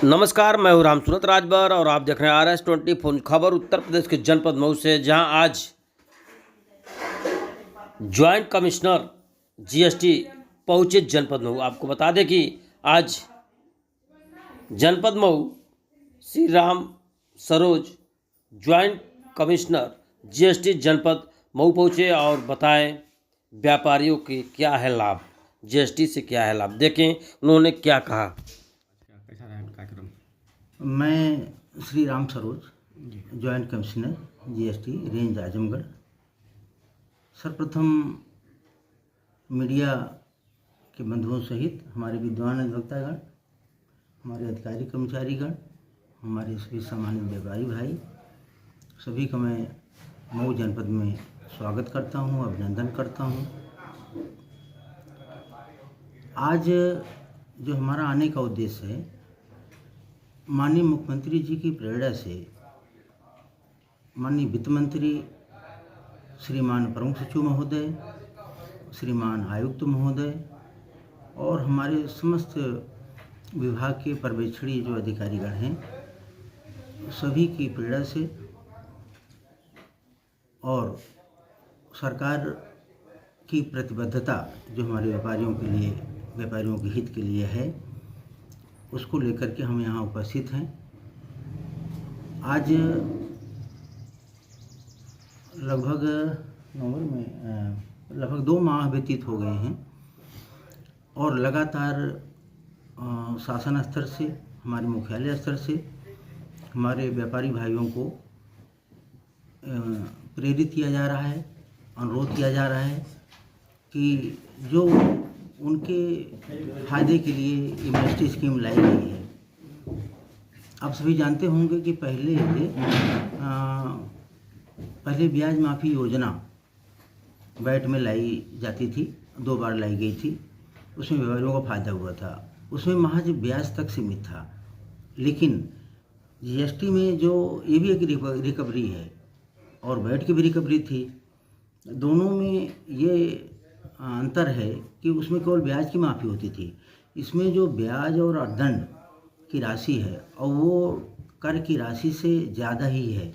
नमस्कार, मैं हूं रामसूरत राजभर और आप देख रहे हैं RS24 खबर उत्तर प्रदेश के जनपद मऊ से, जहां आज ज्वाइंट कमिश्नर जीएसटी पहुंचे जनपद मऊ। आपको बता दें कि आज जनपद Mau Shri Ram Saroj joint commissioner GST जनपद मऊ पहुंचे और बताएं व्यापारियों की क्या है लाभ, जीएसटी से क्या है लाभ। देखें उन्होंने क्या कहा। मैं Shri Ram Saroj joint commissioner GST range Azamgarh. सर्वप्रथम मीडिया के बंधुओं सहित हमारे विद्वान अधिवक्तागण, हमारे अधिकारी कर्मचारीगण, हमारे सभी सामान्य व्यापारी भाई, सभी का मैं मऊ जनपद में स्वागत करता हूं, अभिनंदन करता हूं। आज जो हमारा आने का उद्देश्य है, माननीय मुख्यमंत्री जी की प्रेरणा से माननीय वित्त मंत्री श्रीमान प्रमुख सचिव महोदय, श्रीमान आयुक्त महोदय और हमारे समस्त विभाग के पर्यवेक्षणीय जो अधिकारीगण हैं, सभी की प्रेरणा से और सरकार की प्रतिबद्धता जो हमारे व्यापारियों के लिए, व्यापारियों के हित के लिए है, उसको लेकर के हम यहाँ उपस्थित हैं। आज लगभग नवंबर में लगभग 2 माह व्यतीत हो गए हैं और लगातार शासन स्तर से, हमारे मुख्यालय स्तर से हमारे व्यापारी भाइयों को प्रेरित किया जा रहा है, अनुरोध किया जा रहा है कि जो उनके फायदे के लिए इन्वेस्टी स्कीम लाई गई है। आप सभी जानते होंगे कि पहले ब्याज माफ़ी योजना वैट में लाई जाती थी, 2 बार लाई गई थी। उसमें व्यापारियों को फ़ायदा हुआ था, उसमें महज ब्याज तक सीमित था। लेकिन जीएसटी में जो ये भी एक रिकवरी है और वैट की भी रिकवरी थी। दोनों में ये अंतर है कि उसमें केवल ब्याज की माफ़ी होती थी, इसमें जो ब्याज और दंड की राशि है और वो कर की राशि से ज़्यादा ही है।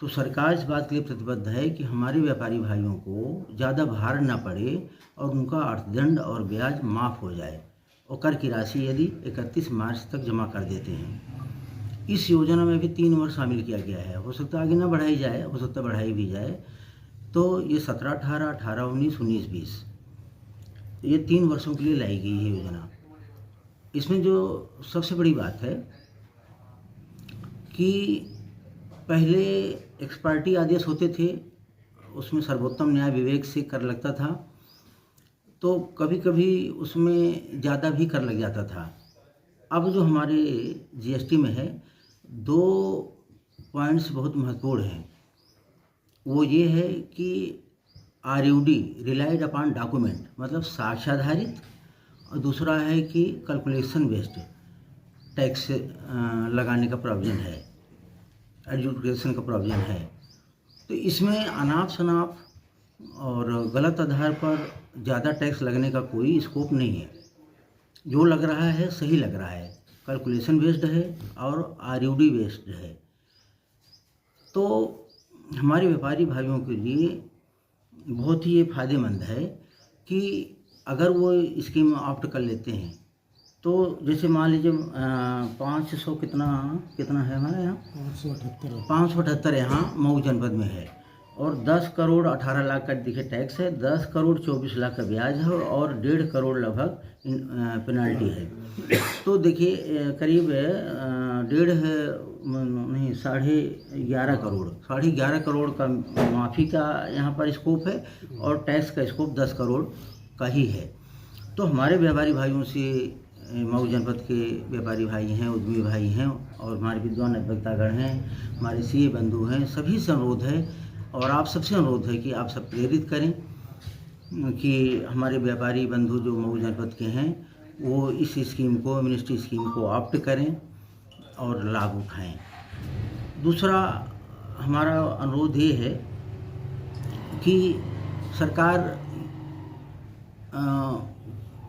तो सरकार इस बात के लिए प्रतिबद्ध है कि हमारे व्यापारी भाइयों को ज़्यादा भार न पड़े और उनका अर्थदंड और ब्याज माफ़ हो जाए और कर की राशि यदि 31 मार्च तक जमा कर देते हैं। इस योजना में भी 3 वर्ष शामिल किया गया है। हो सकता है आगे ना बढ़ाई जाए, हो सकता है बढ़ाई भी जाए। तो ये 17-18, 18-19, 19-20 ये 3 वर्षों के लिए लाई गई है योजना। इसमें जो सबसे बड़ी बात है कि पहले एक्सपार्टी आदेश होते थे, उसमें सर्वोत्तम न्याय विवेक से कर लगता था, तो कभी कभी उसमें ज़्यादा भी कर लग जाता था। अब जो हमारे जीएसटी में है, 2 पॉइंट्स बहुत महत्वपूर्ण हैं। वो ये है कि RUD रिलाइड अपॉन डॉक्यूमेंट, मतलब साक्ष्याधारित, और दूसरा है कि कैलकुलेशन बेस्ड टैक्स लगाने का प्रोविज़न है, एडजुडिकेशन का प्रोविज़न है। तो इसमें अनाप शनाप और गलत आधार पर ज़्यादा टैक्स लगने का कोई स्कोप नहीं है। जो लग रहा है सही लग रहा है, कैलकुलेशन बेस्ड है और RUD बेस्ड है। तो हमारे व्यापारी भाइयों के लिए बहुत ही ये फ़ायदेमंद है कि अगर वो स्कीम ऑप्ट कर लेते हैं, तो जैसे मान लीजिए 500 कितना है हमारे यहाँ, 578 यहाँ मऊ जनपद में है और 10 करोड़ 18 लाख का देखिए टैक्स है, 10 करोड़ 24 लाख का ब्याज है और 1.5 करोड़ लगभग पेनाल्टी है। तो देखिए करीब 11.5 करोड़ का माफ़ी का यहाँ पर स्कोप है और टैक्स का स्कोप 10 करोड़ का ही है। तो हमारे व्यापारी भाइयों से, मऊ जनपद के व्यापारी भाई हैं, उद्यमी भाई हैं और हमारे विद्वान अधिवक्तागण हैं, हमारे CA बंधु हैं, सभी से अनुरोध है और आप सबसे अनुरोध है कि आप सब प्रेरित करें कि हमारे व्यापारी बंधु जो मऊ जनपद के हैं वो इस स्कीम को, मिनिस्ट्री स्कीम को ऑप्ट करें और लाभ उठाएं। दूसरा हमारा अनुरोध ये है कि सरकार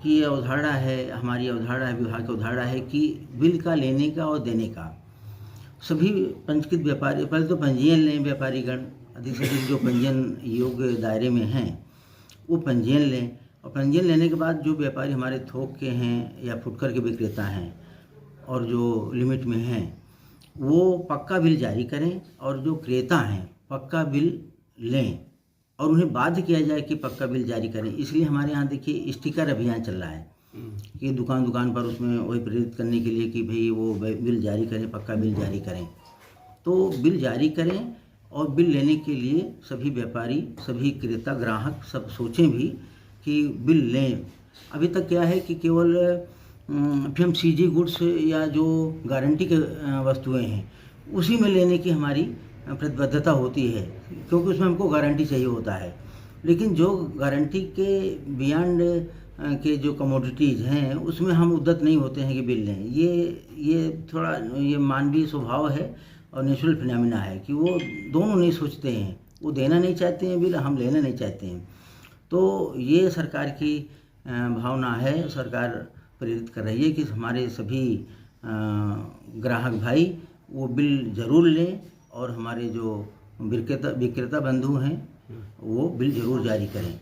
कि ये अवधारणा है, हमारी अवधारणा है, विभाग की अवधारणा है कि बिल का लेने का और देने का सभी पंजीकृत व्यापारी पहले तो पंजीयन लें, व्यापारीगण अधिक से अधिक जो पंजीयन योग्य दायरे में हैं वो पंजीयन लें, और पंजीयन लेने के बाद जो व्यापारी हमारे थोक के हैं या फुटकर के विक्रेता हैं और जो लिमिट में हैं वो पक्का बिल जारी करें, और जो क्रेता हैं पक्का बिल लें और उन्हें बाध्य किया जाए कि पक्का बिल जारी करें। इसलिए हमारे यहाँ देखिए स्टिकर अभियान चल रहा है कि दुकान दुकान पर उसमें वही प्रेरित करने के लिए कि भाई वो बिल जारी करें, पक्का बिल जारी करें। तो बिल जारी करें और बिल लेने के लिए सभी व्यापारी, सभी क्रेता, ग्राहक सब सोचें भी कि बिल लें। अभी तक क्या है कि केवल FMCG गुड्स या जो गारंटी के वस्तुएं हैं उसी में लेने की हमारी प्रतिबद्धता होती है, क्योंकि उसमें हमको गारंटी चाहिए होता है। लेकिन जो गारंटी के बियॉन्ड के जो कमोडिटीज़ हैं उसमें हम उद्यत नहीं होते हैं कि बिल लें। ये थोड़ा ये मानवीय स्वभाव है और नेचुरल फिनोमिना है कि वो दोनों नहीं सोचते हैं, वो देना नहीं चाहते हैं बिल, हम लेना नहीं चाहते हैं। तो ये सरकार की भावना है, सरकार प्रेरित कर रही है कि हमारे सभी ग्राहक भाई वो बिल ज़रूर लें और हमारे जो विक्रेता बंधु हैं वो बिल ज़रूर जारी करें।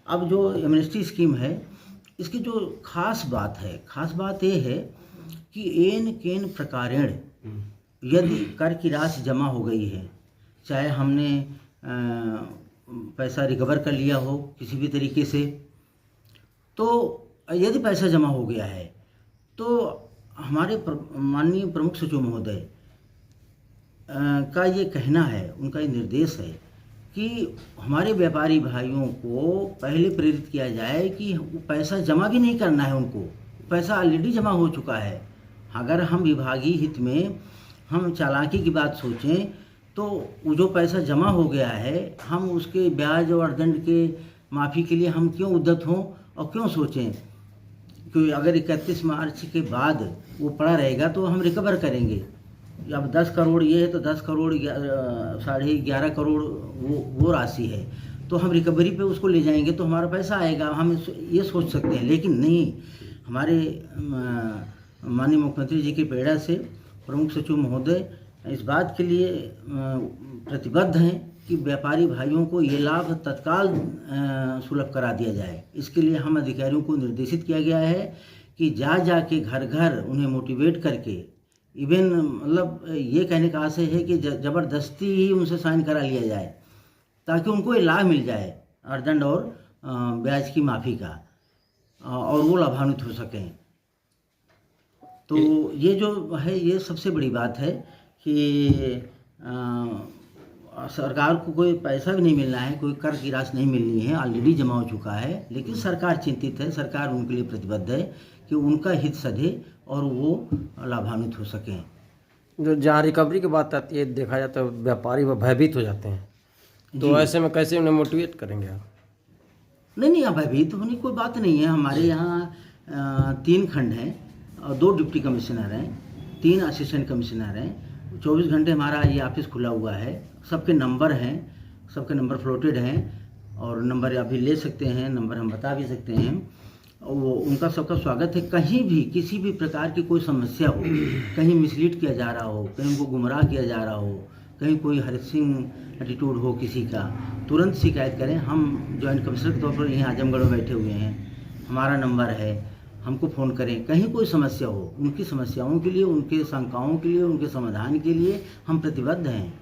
अब जो एमनेस्टी स्कीम है इसकी जो खास बात ये है कि एन केन प्रकारेण यदि कर की राशि जमा हो गई है, चाहे हमने पैसा रिकवर कर लिया हो किसी भी तरीके से, तो यदि पैसा जमा हो गया है तो हमारे माननीय प्रमुख सचिव महोदय का ये कहना है, उनका ये निर्देश है कि हमारे व्यापारी भाइयों को पहले प्रेरित किया जाए कि पैसा जमा भी नहीं करना है, उनको पैसा ऑलरेडी जमा हो चुका है। अगर हम विभागीय हित में हम चालाकी की बात सोचें तो वो जो पैसा जमा हो गया है हम उसके ब्याज और दंड के माफ़ी के लिए हम क्यों उद्यत हों और क्यों सोचें, क्योंकि अगर 31 मार्च के बाद वो पड़ा रहेगा तो हम रिकवर करेंगे। अब 10 करोड़ ये है तो 10 करोड़ 11.5 करोड़ वो राशि है, तो हम रिकवरी पे उसको ले जाएंगे तो हमारा पैसा आएगा, हम ये सोच सकते हैं। लेकिन नहीं, हमारे माननीय मुख्यमंत्री जी की प्रेरणा से प्रमुख सचिव महोदय इस बात के लिए प्रतिबद्ध हैं कि व्यापारी भाइयों को ये लाभ तत्काल सुलभ करा दिया जाए। इसके लिए हम अधिकारियों को निर्देशित किया गया है कि जा के घर घर उन्हें मोटिवेट करके, इवन मतलब ये कहने का आशय है कि ज़बरदस्ती ही उनसे साइन करा लिया जाए ताकि उनको ये लाभ मिल जाए अर्दंड और ब्याज की माफ़ी का, और वो लाभान्वित हो सकें। तो ये जो है ये सबसे बड़ी बात है कि सरकार को कोई पैसा भी नहीं मिलना है, कोई कर की राशि नहीं मिलनी है, ऑलरेडी जमा हो चुका है। लेकिन सरकार चिंतित है, सरकार उनके लिए प्रतिबद्ध है कि उनका हित सधे और वो लाभान्वित हो सकें। जो जहाँ रिकवरी की बात आती है देखा जाता है व्यापारी वो भयभीत हो जाते हैं, तो ऐसे में कैसे उन्हें मोटिवेट करेंगे आप? नहीं, भयभीत होने की कोई बात नहीं है। हमारे यहाँ 3 खंड हैं और 2 डिप्टी कमिश्नर हैं, 3 असिस्टेंट कमिश्नर हैं। 24 घंटे हमारा ये ऑफिस खुला हुआ है, सबके नंबर हैं, सबके नंबर फ्लोटेड हैं और नंबर अभी ले सकते हैं, नंबर हम बता भी सकते हैं। वो उनका सबका स्वागत है। कहीं भी किसी भी प्रकार की कोई समस्या हो, कहीं मिसलीड किया जा रहा हो, कहीं उनको गुमराह किया जा रहा हो, कहीं कोई हरेसिंग एटीट्यूड हो किसी का, तुरंत शिकायत करें। हम जॉइंट कमिश्नर के तौर पर यहीं आजमगढ़ में बैठे हुए हैं, हमारा नंबर है, हमको फ़ोन करें। कहीं कोई समस्या हो, उनकी समस्याओं के लिए, उनके शंकाओं के लिए, उनके समाधान के लिए हम प्रतिबद्ध हैं।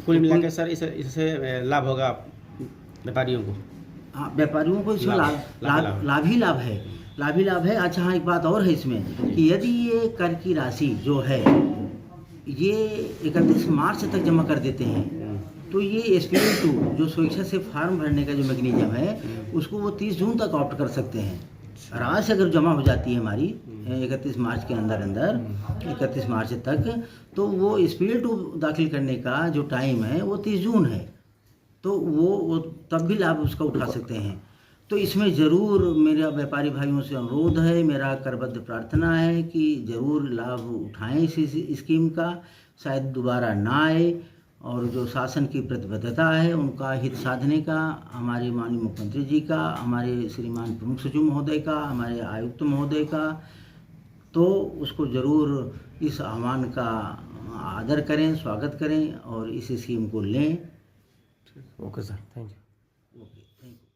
कुल मिलाकर सर इससे लाभ होगा व्यापारियों को? हाँ, व्यापारियों को इसमें लाभ ही लाभ है। अच्छा हाँ, एक बात और है इसमें कि यदि ये कर की राशि जो है ये 31 मार्च तक जमा कर देते हैं तो ये SPL 2 जो स्वेच्छा से फार्म भरने का जो मैकेनिज्म है उसको वो 30 जून तक ऑप्ट कर सकते हैं। राशि अगर जमा हो जाती है हमारी 31 मार्च के अंदर 31 मार्च तक, तो वो SPL 2 दाखिल करने का जो टाइम है वो 30 जून है, तो वो तब भी लाभ उसका उठा सकते हैं। तो इसमें ज़रूर मेरा व्यापारी भाइयों से अनुरोध है, मेरा करबद्ध प्रार्थना है कि ज़रूर लाभ उठाएं इस स्कीम का, शायद दोबारा ना आए और जो शासन की प्रतिबद्धता है उनका हित साधने का, हमारे माननीय मुख्यमंत्री जी का, हमारे श्रीमान प्रमुख सचिव महोदय का, हमारे आयुक्त महोदय का, तो उसको ज़रूर इस आह्वान का आदर करें, स्वागत करें और इस स्कीम को लें। Okay sir, thank you. Okay, thank you.